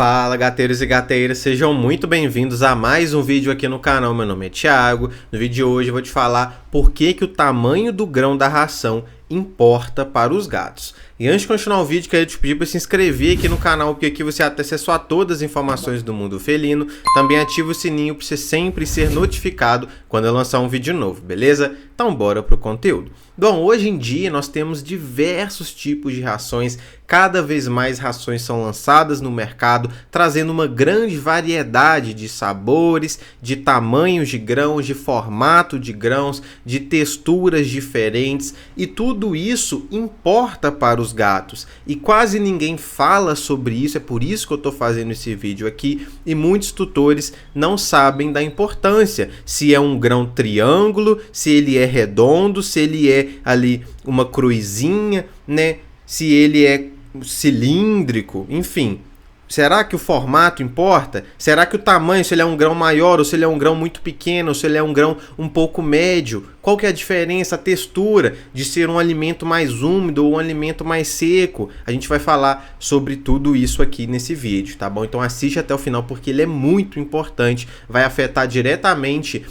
Fala, gateiros e gateiras, sejam muito bem-vindos a mais um vídeo aqui no canal. Meu nome é Thiago. No vídeo de hoje eu vou te falar por que o tamanho do grão da ração importa para os gatos. E antes de continuar o vídeo, quero te pedir para se inscrever aqui no canal, porque aqui você tem acesso a todas as informações do mundo felino. Também ativa o sininho para você sempre ser notificado quando eu lançar um vídeo novo, beleza? Então bora pro conteúdo. Bom, hoje em dia nós temos diversos tipos de rações, cada vez mais rações são lançadas no mercado, trazendo uma grande variedade de sabores, de tamanhos de grãos, de formato de grãos, de texturas diferentes, e tudo isso importa para os gatos. E quase ninguém fala sobre isso, é por isso que eu estou fazendo esse vídeo aqui, e muitos tutores não sabem da importância, se é um grão triângulo, se ele é redondo, se ele é ali uma cruzinha, né? Se ele é cilíndrico, enfim. Será que o formato importa? Será que o tamanho, se ele é um grão maior, ou se ele é um grão muito pequeno, ou se ele é um grão um pouco médio? Qual que é a diferença, a textura de ser um alimento mais úmido ou um alimento mais seco? A gente vai falar sobre tudo isso aqui nesse vídeo, tá bom? Então assiste até o final porque ele é muito importante, vai afetar diretamente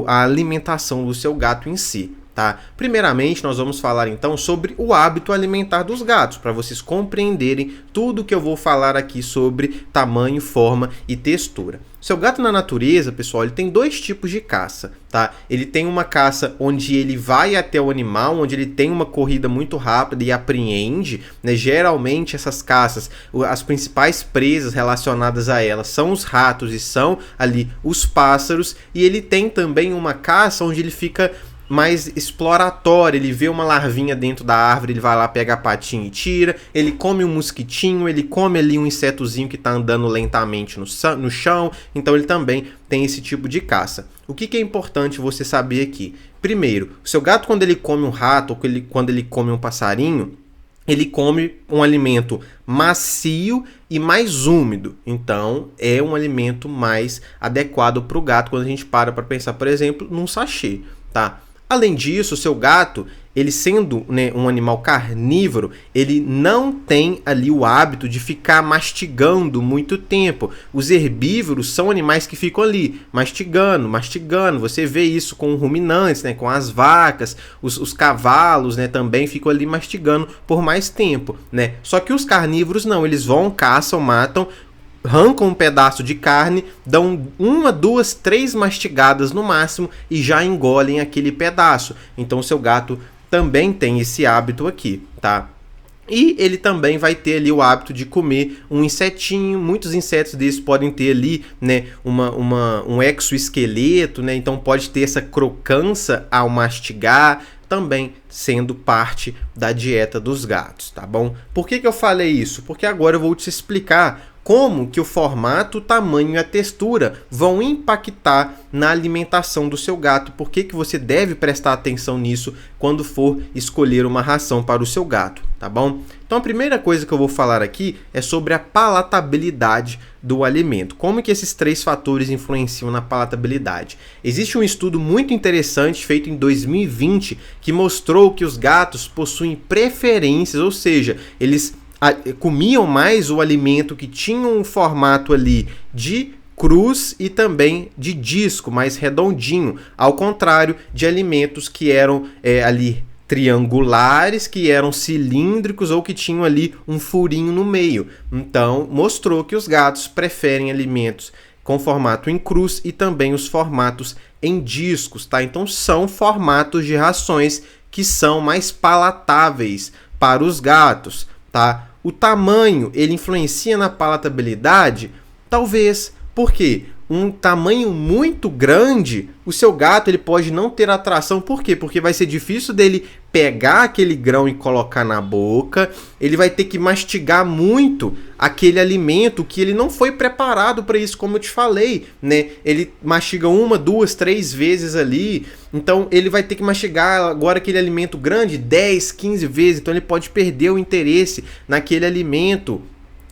a alimentação do seu gato em si. Tá? Primeiramente, nós vamos falar então sobre o hábito alimentar dos gatos, para vocês compreenderem tudo que eu vou falar aqui sobre tamanho, forma e textura. Seu gato na natureza, pessoal, ele tem dois tipos de caça, tá? Ele tem uma caça onde ele vai até o animal, onde ele tem uma corrida muito rápida e apreende, né? Geralmente essas caças, as principais presas relacionadas a elas são os ratos e são ali os pássaros, e ele tem também uma caça onde ele fica mais exploratório, ele vê uma larvinha dentro da árvore, ele vai lá, pega a patinha e tira, ele come um mosquitinho, ele come ali um insetozinho que está andando lentamente no chão, então ele também tem esse tipo de caça. O que é importante você saber aqui? Primeiro, o seu gato quando ele come um rato ou quando ele come um passarinho, ele come um alimento macio e mais úmido, então é um alimento mais adequado para o gato quando a gente para pensar, por exemplo, num sachê, tá? Além disso, o seu gato, ele sendo, né, um animal carnívoro, ele não tem ali o hábito de ficar mastigando muito tempo. Os herbívoros são animais que ficam ali mastigando. Você vê isso com ruminantes, né, com as vacas, os cavalos, né, também ficam ali mastigando por mais tempo, né? Só que os carnívoros não, eles vão, caçam, matam, arrancam um pedaço de carne, dão 1, 2, 3 mastigadas no máximo e já engolem aquele pedaço. Então o seu gato também tem esse hábito aqui, tá? E ele também vai ter ali o hábito de comer um insetinho. Muitos insetos desses podem ter ali, né, um exoesqueleto, né? Então pode ter essa crocância ao mastigar, também sendo parte da dieta dos gatos, tá bom? Por que eu falei isso? Porque agora eu vou te explicar como que o formato, o tamanho e a textura vão impactar na alimentação do seu gato. Por que você deve prestar atenção nisso quando for escolher uma ração para o seu gato, tá bom? Então a primeira coisa que eu vou falar aqui é sobre a palatabilidade do alimento. Como que esses 3 fatores influenciam na palatabilidade? Existe um estudo muito interessante feito em 2020 que mostrou que os gatos possuem preferências, ou seja, eles comiam mais o alimento que tinha um formato ali de cruz e também de disco, mais redondinho, ao contrário de alimentos que eram ali triangulares, que eram cilíndricos ou que tinham ali um furinho no meio. Então, mostrou que os gatos preferem alimentos com formato em cruz e também os formatos em discos, tá? Então, são formatos de rações que são mais palatáveis para os gatos, tá? O tamanho, ele influencia na palatabilidade? Talvez. Por quê? Um tamanho muito grande, o seu gato ele pode não ter atração. Por quê? Porque vai ser difícil dele pegar aquele grão e colocar na boca. Ele vai ter que mastigar muito aquele alimento que ele não foi preparado para isso, como eu te falei, né? Ele mastiga 1, 2, 3 vezes ali. Então ele vai ter que mastigar agora aquele alimento grande 10, 15 vezes. Então ele pode perder o interesse naquele alimento.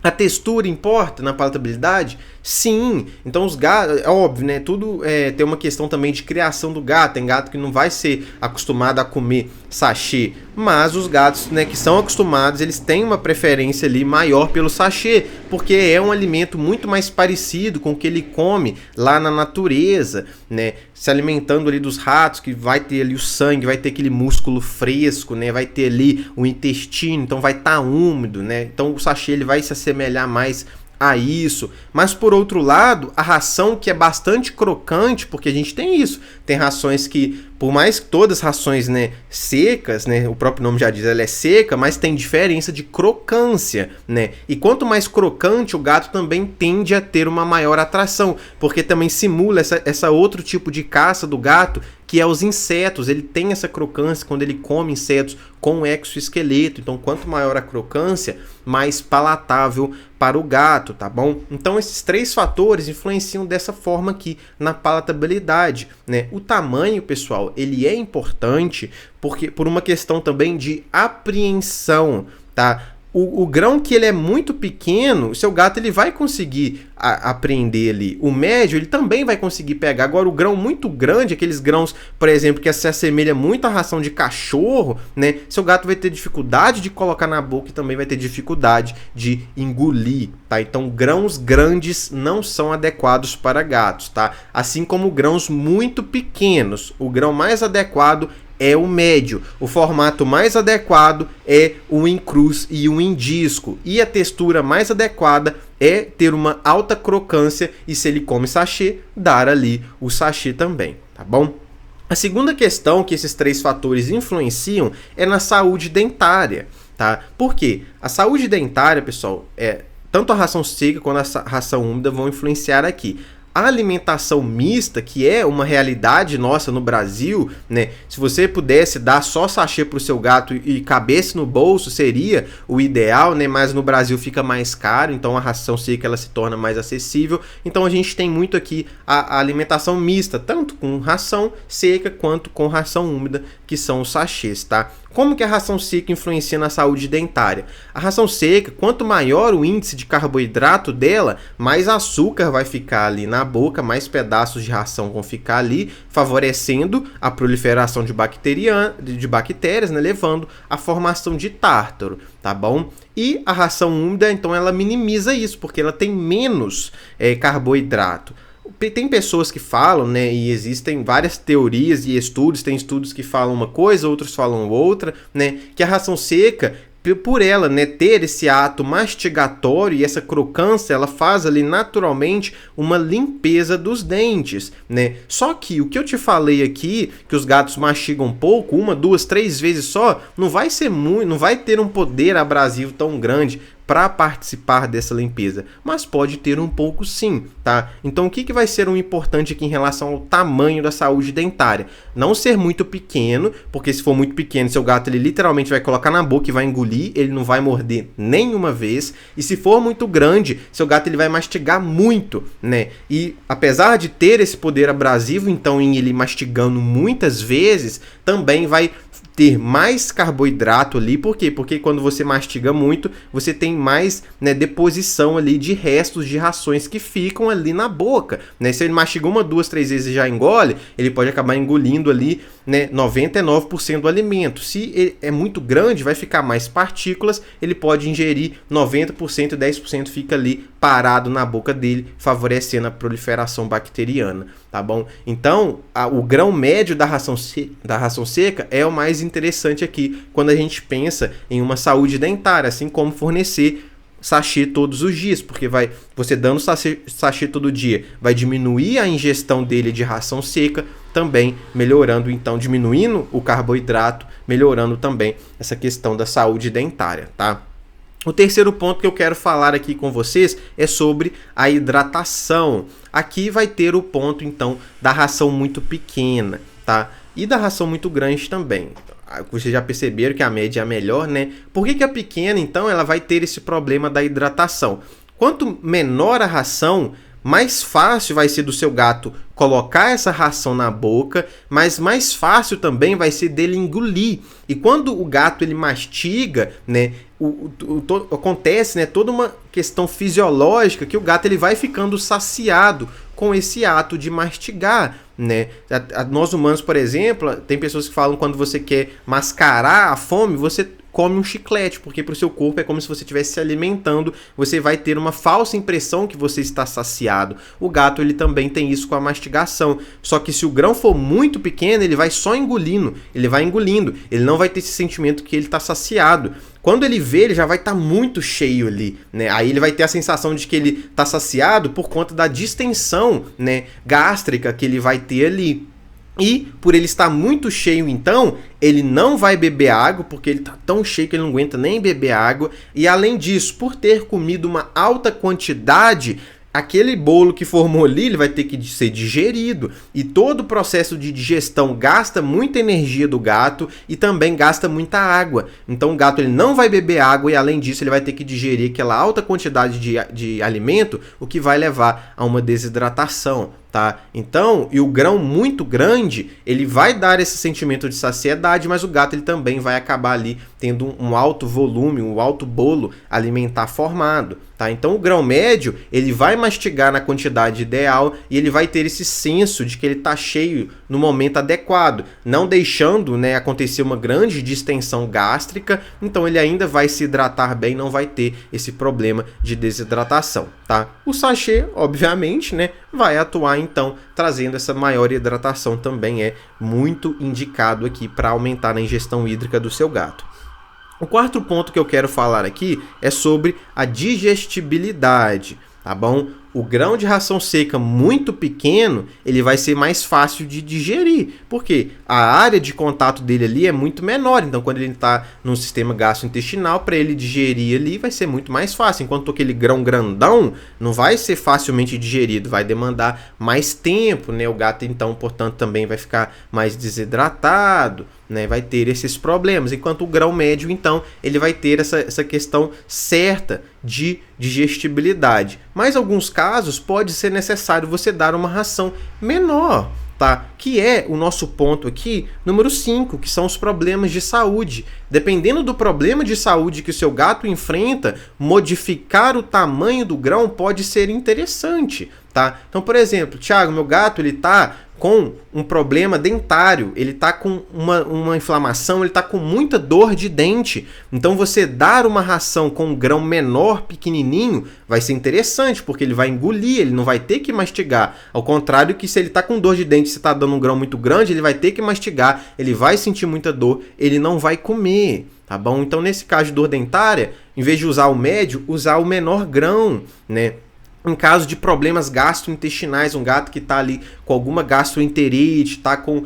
A textura importa na palatabilidade? Sim. Então os gatos, é óbvio, né? Tudo tem uma questão também de criação do gato. Tem gato que não vai ser acostumado a comer sachê, mas os gatos, né, que são acostumados, eles têm uma preferência ali maior pelo sachê, porque é um alimento muito mais parecido com o que ele come lá na natureza, né? Se alimentando ali dos ratos, que vai ter ali o sangue, vai ter aquele músculo fresco, né? Vai ter ali o intestino, então vai estar úmido, né? Então o sachê ele vai se assemelhar mais a isso. Mas por outro lado, a ração que é bastante crocante, porque a gente tem isso, tem rações que, por mais que todas as rações, né, secas, né, o próprio nome já diz, ela é seca, mas tem diferença de crocância, né? E quanto mais crocante, o gato também tende a ter uma maior atração, porque também simula essa outro tipo de caça do gato, que é os insetos. Ele tem essa crocância quando ele come insetos com exoesqueleto. Então, quanto maior a crocância, mais palatável para o gato, tá bom? Então, esses três fatores influenciam dessa forma aqui na palatabilidade, né? O tamanho, pessoal, ele é importante porque por uma questão também de apreensão, tá? O grão que ele é muito pequeno, o seu gato ele vai conseguir apreender ali. O médio ele também vai conseguir pegar. Agora o grão muito grande, aqueles grãos, por exemplo, que se assemelha muito à ração de cachorro, né? Seu gato vai ter dificuldade de colocar na boca e também vai ter dificuldade de engolir, tá? Então grãos grandes não são adequados para gatos, tá? Assim como grãos muito pequenos. O grão mais adequado é o médio. O formato mais adequado é o em cruz e o em disco. E a textura mais adequada é ter uma alta crocância e, se ele come sachê, dar ali o sachê também, tá bom? A segunda questão que esses três fatores influenciam é na saúde dentária, tá? Por quê? A saúde dentária, pessoal, tanto a ração seca quanto a ração úmida vão influenciar aqui. A alimentação mista, que é uma realidade nossa no Brasil, né? Se você pudesse dar só sachê para o seu gato e cabesse no bolso, seria o ideal, né? Mas no Brasil fica mais caro, então a ração seca ela se torna mais acessível. Então a gente tem muito aqui a alimentação mista, tanto com ração seca quanto com ração úmida, que são os sachês, tá? Como que a ração seca influencia na saúde dentária? A ração seca, quanto maior o índice de carboidrato dela, mais açúcar vai ficar ali na boca, mais pedaços de ração vão ficar ali, favorecendo a proliferação de bactérias, né, levando à formação de tártaro, tá bom? E a ração úmida, então, ela minimiza isso, porque ela tem menos carboidrato. Tem pessoas que falam, né, e existem várias teorias e estudos, tem estudos que falam uma coisa, outros falam outra, né, que a ração seca, por ela, né, ter esse ato mastigatório e essa crocância, ela faz ali naturalmente uma limpeza dos dentes, né? Só que o que eu te falei aqui, que os gatos mastigam pouco, 1, 2, 3 vezes só, não vai ser muito, não vai ter um poder abrasivo tão grande para participar dessa limpeza, mas pode ter um pouco sim, tá? Então o que vai ser um importante aqui em relação ao tamanho da saúde dentária? Não ser muito pequeno, porque se for muito pequeno, seu gato ele literalmente vai colocar na boca e vai engolir, ele não vai morder nenhuma vez, e se for muito grande, seu gato ele vai mastigar muito, né? E apesar de ter esse poder abrasivo, então em ele mastigando muitas vezes, também vai ter mais carboidrato ali. Por quê? Porque quando você mastiga muito, você tem mais, né, deposição ali de restos de rações que ficam ali na boca, né? Se ele mastiga 1, 2, 3 vezes e já engole, ele pode acabar engolindo ali, né, 99% do alimento. Se ele é muito grande, vai ficar mais partículas, ele pode ingerir 90% e 10% fica ali parado na boca dele, favorecendo a proliferação bacteriana, tá bom? Então, o grão médio da ração seca é o mais interessante aqui, quando a gente pensa em uma saúde dentária, assim como fornecer sachê todos os dias, porque você dando sachê todo dia, vai diminuir a ingestão dele de ração seca, também melhorando, então, diminuindo o carboidrato, melhorando também essa questão da saúde dentária, tá? O terceiro ponto que eu quero falar aqui com vocês é sobre a hidratação. Aqui vai ter o ponto, então, da ração muito pequena, tá? E da ração muito grande também. Vocês já perceberam que a média é a melhor, né? Por que a pequena, então, ela vai ter esse problema da hidratação? Quanto menor a ração, mais fácil vai ser do seu gato colocar essa ração na boca, mas mais fácil também vai ser dele engolir. E quando o gato ele mastiga, né, acontece, né, toda uma questão fisiológica que o gato ele vai ficando saciado com esse ato de mastigar, né? Nós humanos, por exemplo, tem pessoas que falam quando você quer mascarar a fome, você come um chiclete, porque para o seu corpo é como se você estivesse se alimentando, você vai ter uma falsa impressão que você está saciado. O gato ele também tem isso com a mastigação, só que se o grão for muito pequeno, ele vai só engolindo, ele não vai ter esse sentimento que ele está saciado. Quando ele vê, ele já vai estar muito cheio ali, né? Aí ele vai ter a sensação de que ele está saciado por conta da distensão, né, gástrica que ele vai ter ali. E por ele estar muito cheio, então, ele não vai beber água, porque ele está tão cheio que ele não aguenta nem beber água. E além disso, por ter comido uma alta quantidade, aquele bolo que formou ali, ele vai ter que ser digerido. E todo o processo de digestão gasta muita energia do gato e também gasta muita água. Então o gato ele não vai beber água e além disso ele vai ter que digerir aquela alta quantidade de alimento, o que vai levar a uma desidratação. Tá? Então, e o grão muito grande, ele vai dar esse sentimento de saciedade, mas o gato ele também vai acabar ali tendo um alto volume, um alto bolo alimentar formado, tá? Então, o grão médio, ele vai mastigar na quantidade ideal e ele vai ter esse senso de que ele está cheio no momento adequado, não deixando, né, acontecer uma grande distensão gástrica, então ele ainda vai se hidratar bem, não vai ter esse problema de desidratação, tá? O sachê, obviamente, né, vai atuar então trazendo essa maior hidratação, também é muito indicado aqui para aumentar a ingestão hídrica do seu gato. O quarto ponto que eu quero falar aqui é sobre a digestibilidade, tá bom? O grão de ração seca muito pequeno, ele vai ser mais fácil de digerir, porque a área de contato dele ali é muito menor, então quando ele está no sistema gastrointestinal, para ele digerir ali vai ser muito mais fácil, enquanto aquele grão grandão não vai ser facilmente digerido, vai demandar mais tempo, né? O gato então, portanto, também vai ficar mais desidratado, né, vai ter esses problemas, enquanto o grão médio, então, ele vai ter essa questão certa de digestibilidade. Mas em alguns casos pode ser necessário você dar uma ração menor, tá? Que é o nosso ponto aqui, número 5, que são os problemas de saúde. Dependendo do problema de saúde que o seu gato enfrenta, modificar o tamanho do grão pode ser interessante, tá? Então, por exemplo, Thiago, meu gato, ele tá com um problema dentário, ele está com uma inflamação, ele está com muita dor de dente. Então você dar uma ração com um grão menor, pequenininho, vai ser interessante, porque ele vai engolir, ele não vai ter que mastigar. Ao contrário que se ele está com dor de dente e você está dando um grão muito grande, ele vai ter que mastigar, ele vai sentir muita dor, ele não vai comer, tá bom? Então nesse caso de dor dentária, em vez de usar o médio, usar o menor grão, né? Em caso de problemas gastrointestinais, um gato que está ali com alguma gastroenterite, está com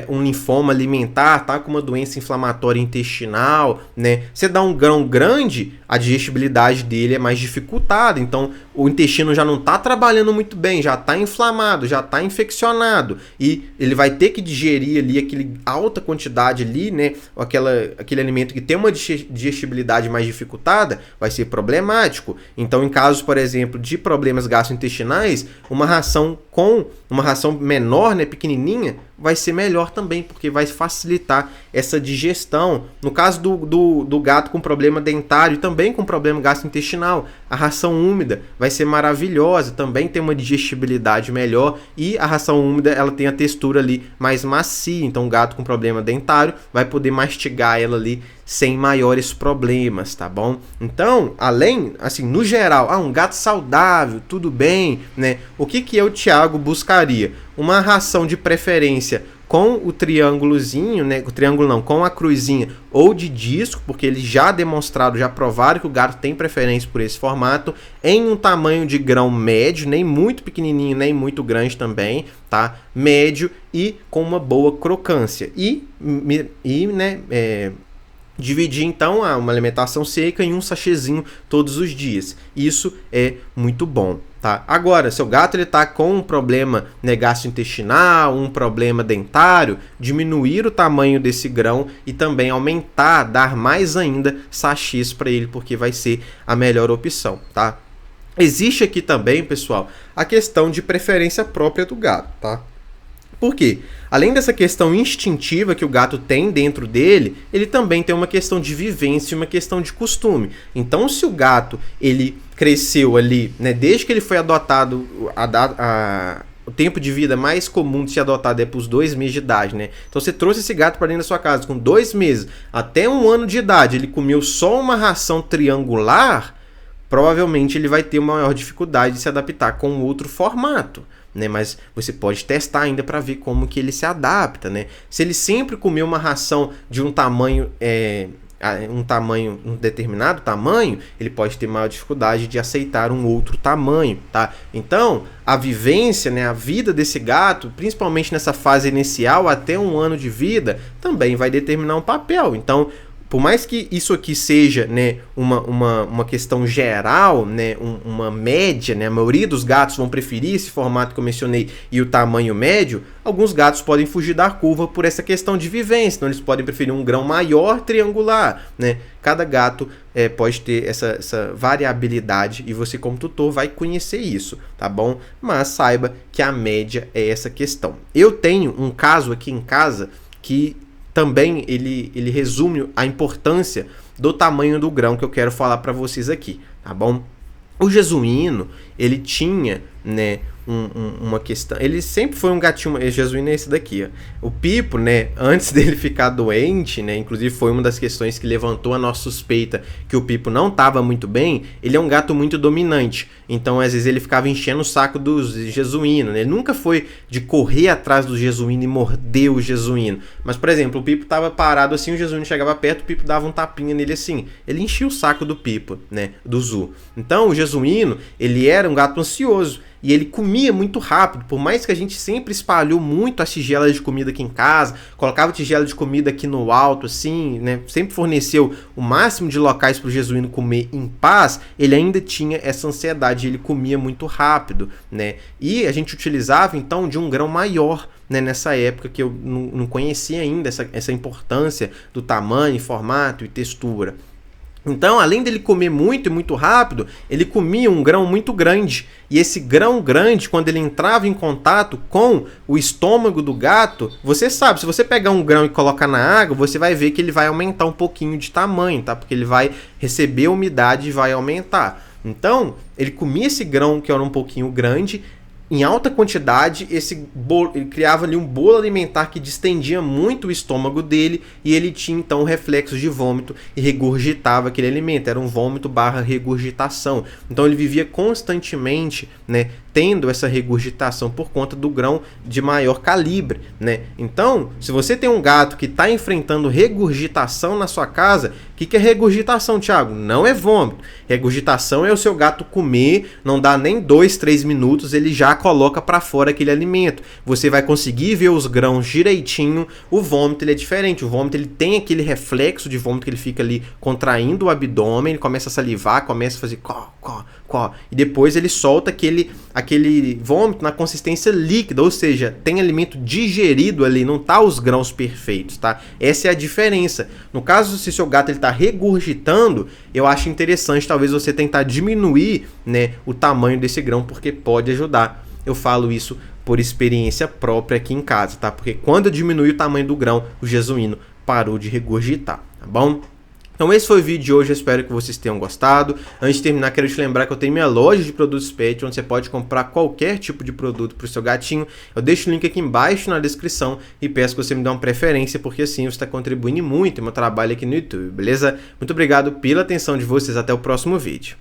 um linfoma alimentar, está com uma doença inflamatória intestinal, né? Você dá um grão grande, a digestibilidade dele é mais dificultada, então o intestino já não está trabalhando muito bem, já está inflamado, já está infeccionado e ele vai ter que digerir ali aquele alta quantidade ali, né? Aquele alimento que tem uma digestibilidade mais dificultada, vai ser problemático. Então, em casos, por exemplo, de problemas gastrointestinais, uma ração menor, né, pequenininha, vai ser melhor também, porque vai facilitar essa digestão. No caso do gato com problema dentário e também com problema gastrointestinal, a ração úmida vai ser maravilhosa, também tem uma digestibilidade melhor e a ração úmida ela tem a textura ali mais macia, então o gato com problema dentário vai poder mastigar ela ali sem maiores problemas, tá bom? Então, além, assim, no geral, um gato saudável, tudo bem, né? O que eu, Thiago, buscaria? Uma ração de preferência com o triângulozinho, né? O triângulo não, com a cruzinha ou de disco, porque eles já demonstraram, já provaram que o gato tem preferência por esse formato, em um tamanho de grão médio, nem muito pequenininho, nem muito grande também, tá? Médio e com uma boa crocância. Dividir então uma alimentação seca em um sachêzinho todos os dias. Isso é muito bom, tá? Agora, seu gato ele tá com um problema, né, gastrointestinal, um problema dentário, diminuir o tamanho desse grão e também dar mais ainda sachês para ele, porque vai ser a melhor opção, tá? Existe aqui também, pessoal, a questão de preferência própria do gato, tá? Por quê? Além dessa questão instintiva que o gato tem dentro dele, ele também tem uma questão de vivência e uma questão de costume. Então, se o gato ele cresceu ali, né, desde que ele foi adotado, o tempo de vida mais comum de ser adotado é para os 2 meses de idade, né? Então você trouxe esse gato para dentro da sua casa com 2 meses até 1 ano de idade, ele comeu só uma ração triangular, provavelmente ele vai ter uma maior dificuldade de se adaptar com outro formato, né? Mas você pode testar ainda para ver como que ele se adapta, né? Se ele sempre comeu uma ração de um tamanho, um determinado tamanho, ele pode ter maior dificuldade de aceitar um outro tamanho, tá? Então, a vivência, né, a vida desse gato, principalmente nessa fase inicial até 1 ano de vida, também vai determinar um papel. Então, por mais que isso aqui seja, né, uma questão geral, né, uma média, né, a maioria dos gatos vão preferir esse formato que eu mencionei e o tamanho médio, alguns gatos podem fugir da curva por essa questão de vivência, então eles podem preferir um grão maior triangular, né? Cada gato pode ter essa variabilidade e você como tutor vai conhecer isso, tá bom? Mas saiba que a média é essa questão. Eu tenho um caso aqui em casa que também ele resume a importância do tamanho do grão que eu quero falar para vocês aqui, tá bom? O jesuíno, ele tinha, né, uma questão. Ele sempre foi um gatinho. O jesuíno é esse daqui, ó. O Pipo, né, antes dele ficar doente, né, inclusive foi uma das questões que levantou a nossa suspeita que o Pipo não estava muito bem. Ele é um gato muito dominante, então às vezes ele ficava enchendo o saco dos jesuínos, né? Ele nunca foi de correr atrás do jesuíno e morder o jesuíno, mas por exemplo, o Pipo estava parado assim, o jesuíno chegava perto, o Pipo dava um tapinha nele assim, ele enchia o saco do Pipo, né, do Zu. Então o jesuíno, ele era um gato ansioso e ele comia muito rápido, por mais que a gente sempre espalhou muito as tigelas de comida aqui em casa, colocava tigela de comida aqui no alto, assim, né? Sempre forneceu o máximo de locais para o jesuíno comer em paz, ele ainda tinha essa ansiedade, ele comia muito rápido, né? E a gente utilizava então de um grão maior, né, nessa época que eu não conhecia ainda essa importância do tamanho, formato e textura. Então, além dele comer muito e muito rápido, ele comia um grão muito grande. E esse grão grande, quando ele entrava em contato com o estômago do gato, você sabe, se você pegar um grão e colocar na água, você vai ver que ele vai aumentar um pouquinho de tamanho, tá? Porque ele vai receber umidade e vai aumentar. Então, ele comia esse grão que era um pouquinho grande, em alta quantidade, ele criava ali um bolo alimentar que distendia muito o estômago dele e ele tinha então reflexos de vômito e regurgitava aquele alimento. Era um vômito / regurgitação. Então ele vivia constantemente, né, tendo essa regurgitação por conta do grão de maior calibre, né? Então, se você tem um gato que está enfrentando regurgitação na sua casa, o que é regurgitação, Thiago? Não é vômito. Regurgitação é o seu gato comer, não dá nem 2, 3 minutos, ele já coloca para fora aquele alimento. Você vai conseguir ver os grãos direitinho. O vômito ele é diferente. O vômito ele tem aquele reflexo de vômito que ele fica ali contraindo o abdômen, ele começa a salivar, começa a fazer e depois ele solta aquele vômito na consistência líquida, ou seja, tem alimento digerido ali, não tá os grãos perfeitos, tá? Essa é a diferença. No caso, se seu gato ele tá regurgitando, eu acho interessante talvez você tentar diminuir, né, o tamanho desse grão, porque pode ajudar. Eu falo isso por experiência própria aqui em casa, tá? Porque quando eu diminui o tamanho do grão, o jesuíno parou de regurgitar, tá bom? Então esse foi o vídeo de hoje, eu espero que vocês tenham gostado. Antes de terminar, quero te lembrar que eu tenho minha loja de produtos pet, onde você pode comprar qualquer tipo de produto para o seu gatinho. Eu deixo o link aqui embaixo na descrição e peço que você me dê uma preferência, porque assim você está contribuindo muito no meu trabalho aqui no YouTube, beleza? Muito obrigado pela atenção de vocês, até o próximo vídeo.